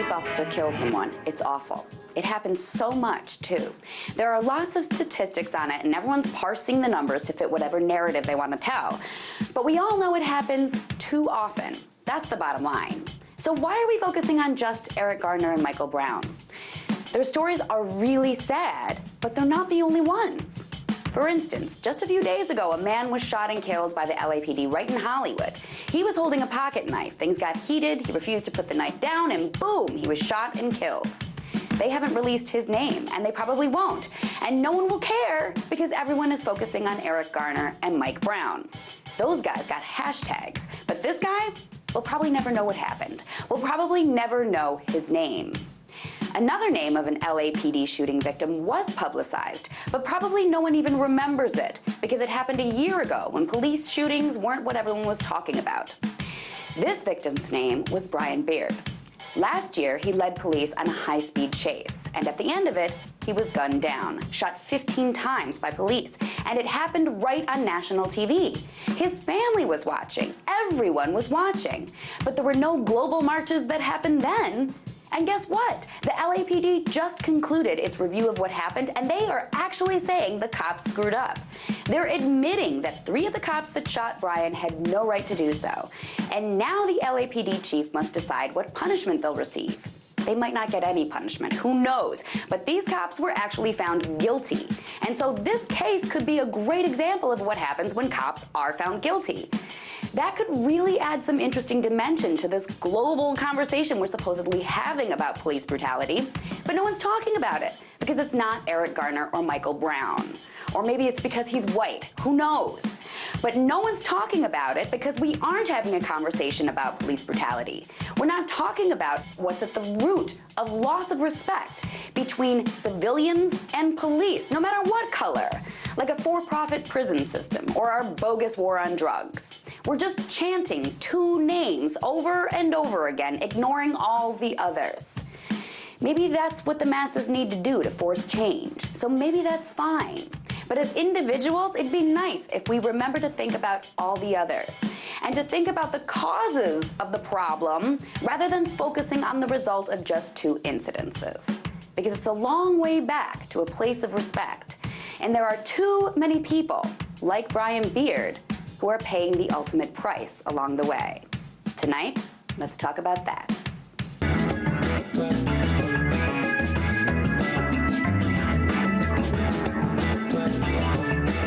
police officer kills someone, it's awful. It happens so much, too. There are lots of statistics on it, and everyone's parsing the numbers to fit whatever narrative they want to tell. But we all know it happens too often. That's the bottom line. So why are we focusing on just Eric Garner and Michael Brown? Their stories are really sad, but they're not the only ones. For instance, just a few days ago, a man was shot and killed by the LAPD right in Hollywood. He was holding a pocket knife. Things got heated, he refused to put the knife down, and boom, he was shot and killed. They haven't released his name, and they probably won't. And no one will care because everyone is focusing on Eric Garner and Mike Brown. Those guys got hashtags, but this guy, we'll probably never know what happened. We'll probably never know his name. Another name of an LAPD shooting victim was publicized, but probably no one even remembers it because it happened a year ago when police shootings weren't what everyone was talking about. This victim's name was Brian Beard. Last year, he led police on a high-speed chase, and at the end of it, he was gunned down, shot 15 times by police, and it happened right on national TV. His family was watching. Everyone was watching. But there were no global marches that happened then. And guess what? The LAPD just concluded its review of what happened, and they are actually saying the cops screwed up. They're admitting that 3 of the cops that shot Brian had no right to do so. And now the LAPD chief must decide what punishment they'll receive. They might not get any punishment, who knows? But these cops were actually found guilty. And so this case could be a great example of what happens when cops are found guilty. That could really add some interesting dimension to this global conversation we're supposedly having about police brutality. But no one's talking about it because it's not Eric Garner or Michael Brown. Or maybe it's because he's white. Who knows? But no one's talking about it because we aren't having a conversation about police brutality. We're not talking about what's at the root of loss of respect between civilians and police, no matter what color, like a for-profit prison system or our bogus war on drugs. We're just chanting 2 names over and over again, ignoring all the others. Maybe that's what the masses need to do to force change. So maybe that's fine. But as individuals, it'd be nice if we remember to think about all the others and to think about the causes of the problem rather than focusing on the result of just 2 incidences. Because it's a long way back to a place of respect. And there are too many people, like Brian Beard, who are paying the ultimate price along the way. Tonight, let's talk about that.